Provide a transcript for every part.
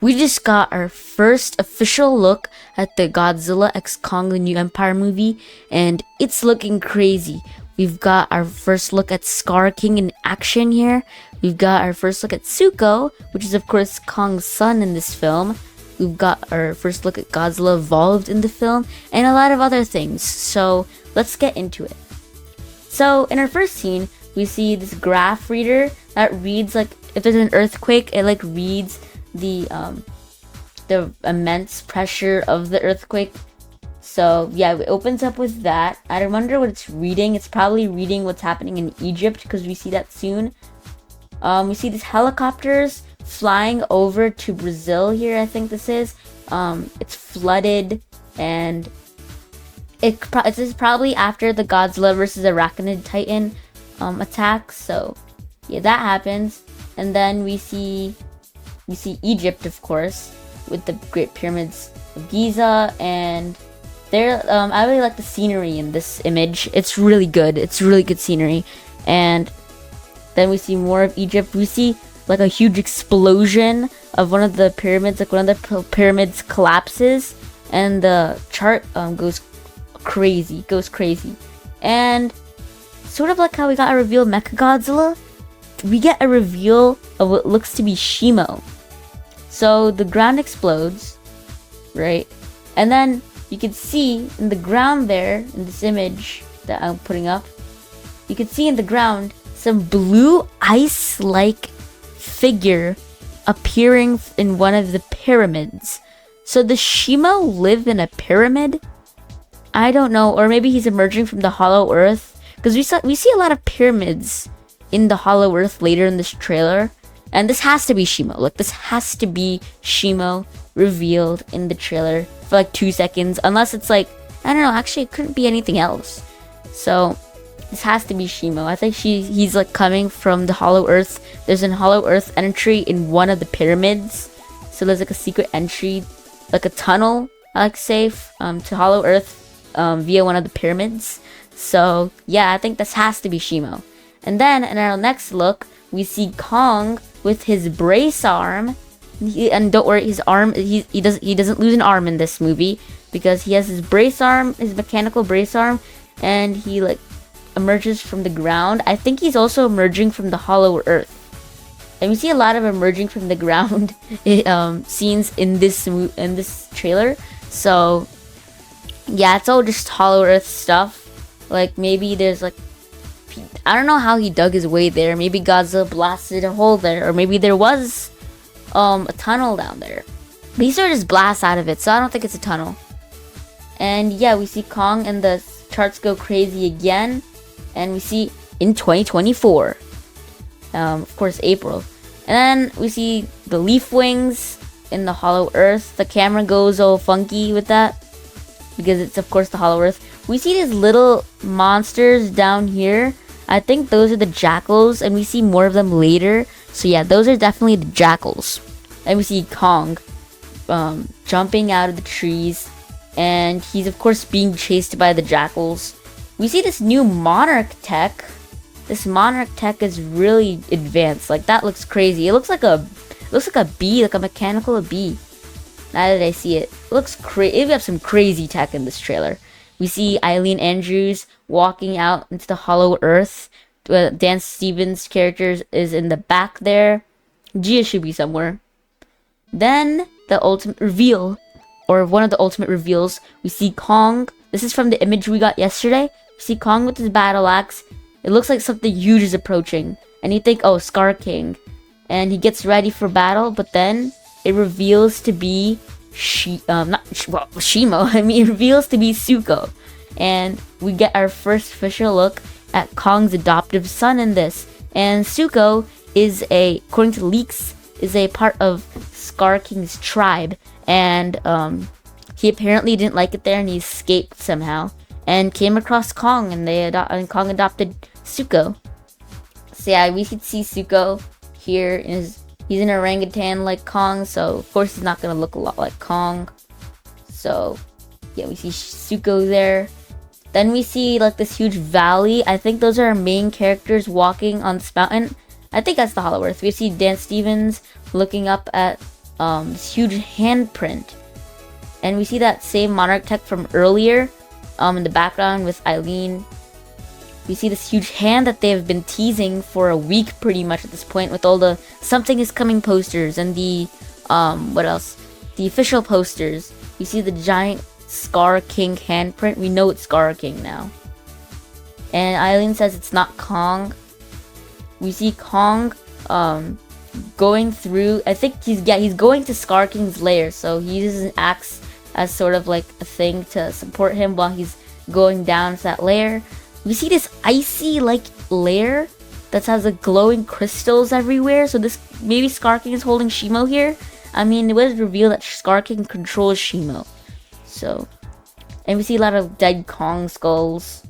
We just got our first official look at the Godzilla x Kong the New Empire movie, and it's looking crazy. We've got our first look at Scar King in action here. We've got our first look at Tsuko, which is of course Kong's son in this film. We've got our first look at Godzilla evolved in the film, and a lot of other things. So let's get into it. So in our first scene, we see this graph reader that reads, like, if there's an earthquake, it like reads the immense pressure of the earthquake. So yeah, it opens up with that. I wonder what it's reading. It's probably reading what's happening in Egypt, because we see that soon. We see these helicopters flying over to Brazil here. I think this is it's flooded, and this is probably after the Godzilla versus Arachnid Titan attack. So yeah, that happens, and then we see Egypt, of course, with the Great Pyramids of Giza, and there I really like the scenery in this image. It's really good. It's really good scenery. And then we see more of Egypt. We see like a huge explosion of one of the pyramids. Like one of the pyramids collapses, and the chart goes crazy. And sort of like how we got a reveal of Mechagodzilla, we get a reveal of what looks to be SHIMO. So the ground explodes, right? And then you can see in the ground there, in this image that I'm putting up, you can see in the ground some blue ice-like figure appearing in one of the pyramids. So does SHIMO live in a pyramid? I don't know. Or maybe he's emerging from the hollow earth, because we see a lot of pyramids in the hollow earth later in this trailer. And this has to be SHIMO. Look, this has to be SHIMO revealed in the trailer for like 2 seconds. Unless it's like, I don't know, actually it couldn't be anything else. So this has to be SHIMO. I think he's like coming from the hollow earth. There's a hollow earth entry in one of the pyramids. So there's like a secret entry, like a tunnel, I like to say, to hollow earth via one of the pyramids. So yeah, I think this has to be SHIMO. And then in our next look, we see Kong with his brace arm. And don't worry, his arm, he doesn't lose an arm in this movie, because he has his brace arm, his mechanical brace arm, and he like emerges from the ground. I think he's also emerging from the hollow earth. And we see a lot of emerging from the ground scenes in this trailer. So yeah, it's all just hollow earth stuff. Like maybe there's like, I don't know how he dug his way there. Maybe Godzilla blasted a hole there, or maybe there was a tunnel down there. But he sort of just blasts out of it, so I don't think it's a tunnel. And yeah, we see Kong, and the charts go crazy again. And we see in 2024, of course, April. And then we see the leaf wings in the hollow earth. The camera goes all funky with that, because it's of course the hollow earth. We see these little monsters down here. I think those are the jackals, and we see more of them later. So yeah, those are definitely the jackals. And we see Kong jumping out of the trees, and he's of course being chased by the jackals. We see this new Monarch tech. This Monarch tech is really advanced. Like, that looks crazy. It looks like a bee, like a mechanical bee. Now that I see it, it looks crazy. We have some crazy tech in this trailer. We see Eileen Andrews walking out into the hollow earth. Dan Stevens' character is in the back there. Gia should be somewhere. Then the ultimate reveal, or one of the ultimate reveals, we see Kong. This is from the image we got yesterday. We see Kong with his battle axe. It looks like something huge is approaching, and you think, oh, Scar King. And he gets ready for battle, but then it reveals to be SHIMO. I mean, it reveals to be Tsuko. And we get our first official look at Kong's adoptive son in this. And Tsuko is according to leaks, is a part of Scar King's tribe. And he apparently didn't like it there, and he escaped somehow and came across Kong, and Kong adopted Tsuko. So yeah, we could see Tsuko here. He's an orangutan like Kong, so of course he's not gonna look a lot like Kong. So yeah, we see Tsuko there. Then we see like this huge valley. I think those are our main characters walking on this mountain. I think that's the Hollow Earth. We see Dan Stevens looking up at this huge handprint. And we see that same Monarch tech from earlier in the background with Eileen. We see this huge hand that they have been teasing for a week pretty much at this point, with all the something is coming posters and the what else? The official posters. We see the giant Scar King handprint. We know it's Scar King now. And Eileen says it's not Kong. We see Kong going through, I think he's going to Scar King's lair, so he uses an axe as sort of like a thing to support him while he's going down to that lair. We see this icy like lair that has like glowing crystals everywhere, so this maybe Scar King is holding SHIMO here. I mean, it was revealed that Scar King controls SHIMO. So, and we see a lot of dead Kong skulls.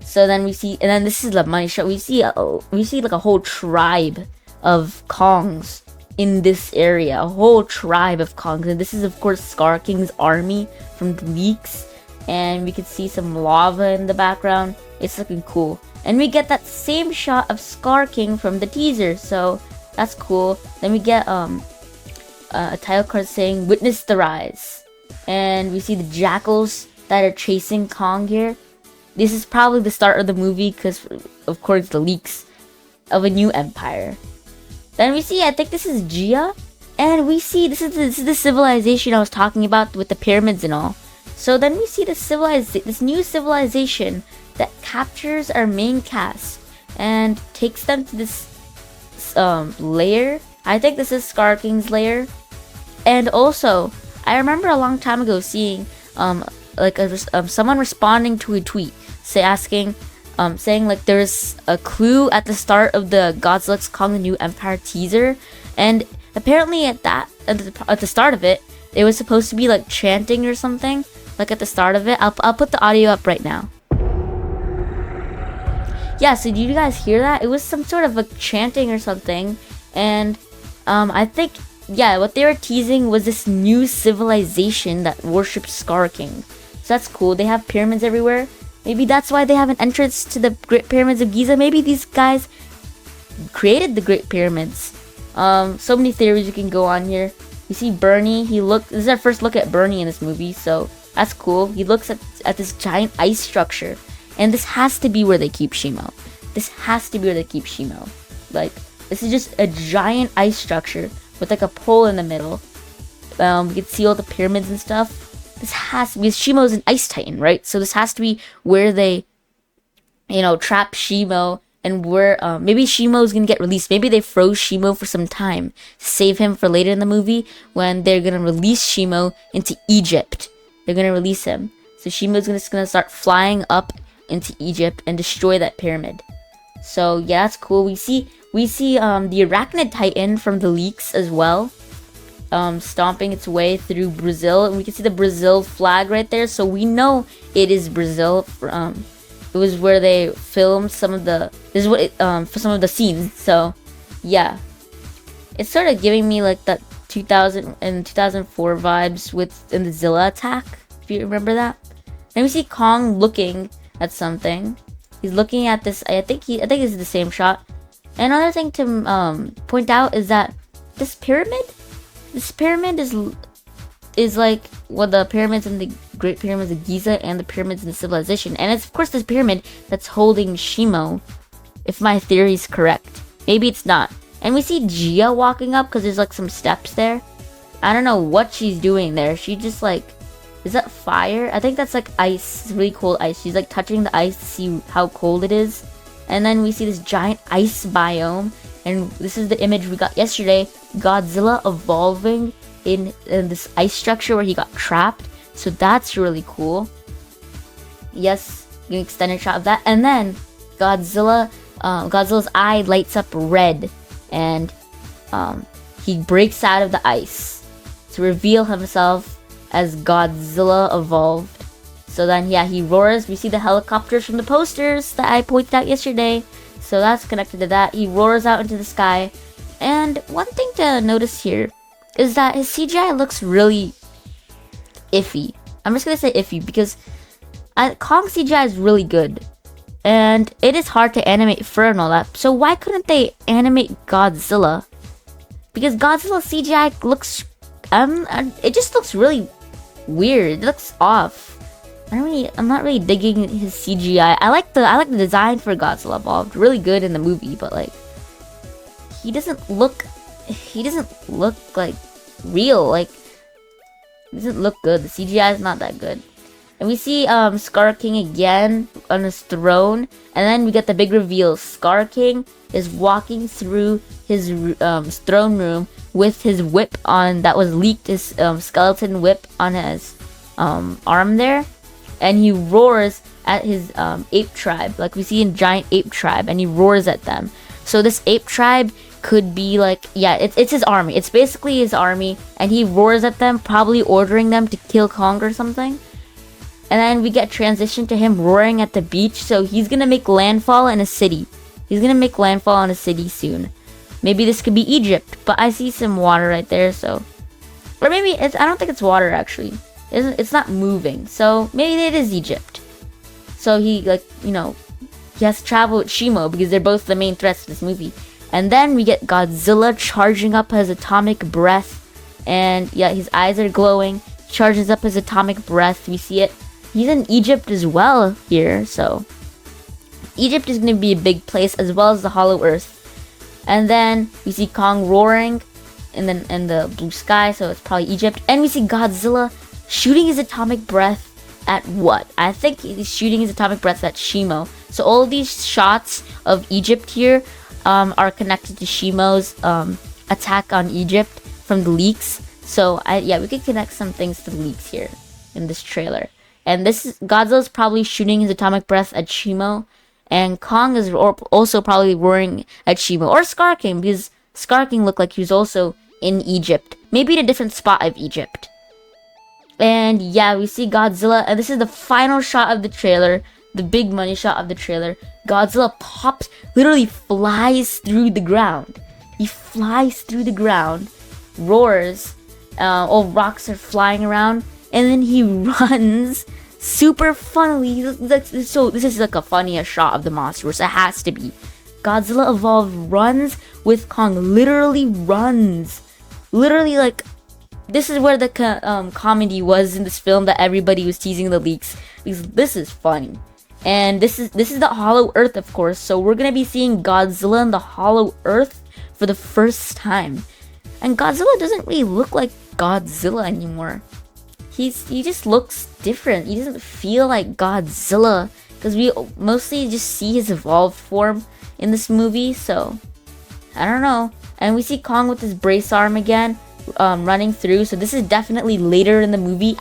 So then we see, and then this is the money shot. We see like a whole tribe of Kongs in this area, a whole tribe of Kongs, and this is of course Scar King's army from the leaks. And we can see some lava in the background. It's looking cool, and we get that same shot of Scar King from the teaser, so that's cool. Then we get a title card saying "Witness the Rise," and we see the jackals that are chasing Kong here. This is probably the start of the movie because, of course, the leaks of a new empire. Then we see, I think this is Gia, and we see this is the civilization I was talking about with the pyramids and all. So then we see this new civilization that captures our main cast and takes them to this lair. I think this is Scar King's lair. And also, I remember a long time ago seeing someone responding to a tweet saying like there's a clue at the start of the Godzilla x Kong the New Empire teaser, and apparently at the start of it, it was supposed to be like chanting or something. Like at the start of it, I'll put the audio up right now. Yeah, so did you guys hear that? It was some sort of like chanting or something, and I think what they were teasing was this new civilization that worships Scar King. So that's cool. They have pyramids everywhere. Maybe that's why they have an entrance to the Great Pyramids of Giza. Maybe these guys created the Great Pyramids. So many theories you can go on here. You see Bernie. This is our first look at Bernie in this movie, so that's cool. He looks at this giant ice structure, and this has to be where they keep SHIMO. Like, this is just a giant ice structure with like a pole in the middle. We can see all the pyramids and stuff. This has to be, SHIMO's an ice titan, right? So this has to be where they, trap SHIMO, and where maybe SHIMO's gonna get released. Maybe they froze SHIMO for some time to save him for later in the movie when they're gonna release SHIMO into Egypt. They're gonna release him, so SHIMO's gonna start flying up into Egypt and destroy that pyramid. So yeah, that's cool. We see the Arachnid Titan from the leaks as well, stomping its way through Brazil, and we can see the Brazil flag right there. So we know it is Brazil. It was where they filmed some of the for some of the scenes. So yeah, it's sort of giving me like that 2000 and 2004 vibes in the Zilla attack, if you remember that. Then we see Kong looking at something. He's looking at this. I think this is the same shot. And another thing to point out is that this pyramid is like the pyramids in the Great Pyramids of Giza and the pyramids in the civilization. And it's of course this pyramid that's holding SHIMO, if my theory is correct. Maybe it's not. And we see Gia walking up because there's like some steps there. I don't know what she's doing there. She just like, is that fire? I think that's like ice. It's really cold ice. She's like touching the ice to see how cold it is. And then we see this giant ice biome. And this is the image we got yesterday. Godzilla evolving in this ice structure where he got trapped. So that's really cool. Yes, an extended shot of that. And then Godzilla's eye lights up red. And he breaks out of the ice to reveal himself as Godzilla evolved. So then, yeah, he roars. We see the helicopters from the posters that I pointed out yesterday. So that's connected to that. He roars out into the sky. And one thing to notice here is that his CGI looks really iffy. I'm just gonna say iffy because Kong CGI is really good. And it is hard to animate fur and all that. So why couldn't they animate Godzilla? because Godzilla CGI looks, it just looks really weird. It looks off. I'm not really digging his CGI. I like the design for Godzilla Evolved. Really good in the movie, but like, he doesn't look like real. Like, he doesn't look good. The CGI is not that good. And we see Scar King again on his throne, and then we get the big reveal. Scar King is walking through his throne room with his whip on that was leaked, his skeleton whip on his arm there, and he roars at his ape tribe, like we see in Giant Ape Tribe, and he roars at them. So this ape tribe could be like, yeah, it's his army. It's basically his army, and he roars at them, probably ordering them to kill Kong or something. And then we get transition to him roaring at the beach. So he's gonna make landfall in a city. He's gonna make landfall in a city soon. Maybe this could be Egypt, but I see some water right there. So, or maybe I don't think it's water actually. It's not moving. So maybe it is Egypt. So he he has to travel with SHIMO because they're both the main threats to this movie. And then we get Godzilla charging up his atomic breath, and yeah, his eyes are glowing. Charges up his atomic breath. We see it. He's in Egypt as well here, so Egypt is going to be a big place, as well as the Hollow Earth. And then we see Kong roaring in the blue sky, so it's probably Egypt. And we see Godzilla shooting his atomic breath at what? I think he's shooting his atomic breath at SHIMO. So all of these shots of Egypt here are connected to SHIMO's attack on Egypt from the leaks. So we could connect some things to the leaks here in this trailer. And Godzilla's probably shooting his atomic breath at SHIMO, and Kong is also probably roaring at SHIMO or Scar King, because Scar King looked like he was also in Egypt, maybe in a different spot of Egypt. And yeah, we see Godzilla, and this is the final shot of the trailer, the big money shot of the trailer. Godzilla pops, literally flies through the ground. He flies through the ground, roars. All rocks are flying around, and then he runs super funnily. So this is like a funniest shot of the monsters. It has to be. Godzilla Evolved runs with Kong. Literally runs. Literally, like, this is where the comedy was in this film, that everybody was teasing the leaks, because this is funny. And this is the Hollow Earth, of course. So we're gonna be seeing Godzilla in the Hollow Earth for the first time. And Godzilla doesn't really look like Godzilla anymore. He just looks different. He doesn't feel like Godzilla, because we mostly just see his evolved form in this movie. So I don't know. And we see Kong with his brace arm again, running through. So this is definitely later in the movie,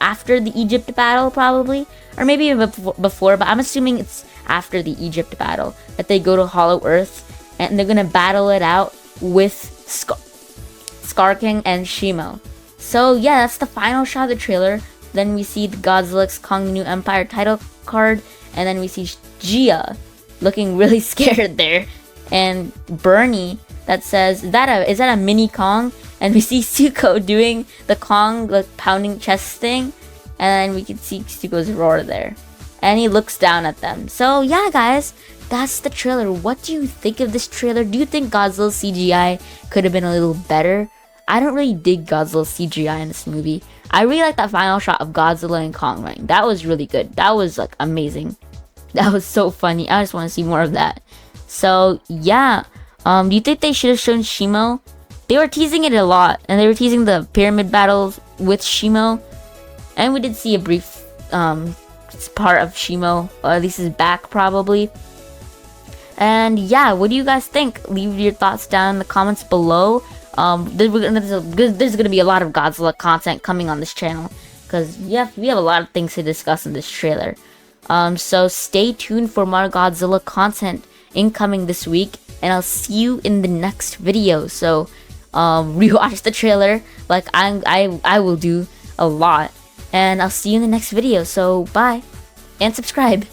after the Egypt battle probably, or maybe before, but I'm assuming it's after the Egypt battle that they go to Hollow Earth, and they're gonna battle it out with Scar King and SHIMO. So yeah, that's the final shot of the trailer. Then we see the Godzilla x Kong the New Empire title card, and then we see Gia looking really scared there, and Bernie that says, is that a mini Kong? And we see Zuko doing the Kong like pounding chest thing, and then we can see Zuko's roar there, and he looks down at them. So yeah, guys, that's the trailer. What do you think of this trailer? Do you think Godzilla's CGI could have been a little better? I don't really dig Godzilla's CGI in this movie. I really like that final shot of Godzilla and Kong running. That was really good. That was like amazing. That was so funny. I just want to see more of that. So yeah, do you think they should have shown SHIMO? They were teasing it a lot, and they were teasing the pyramid battles with SHIMO, and we did see a brief part of SHIMO, or at least his back probably. And yeah, what do you guys think? Leave your thoughts down in the comments below. There's gonna be a lot of Godzilla content coming on this channel, because we have a lot of things to discuss in this trailer. So stay tuned for more Godzilla content incoming this week, and I'll see you in the next video. So rewatch the trailer like I will do a lot, and I'll see you in the next video. So bye, and subscribe.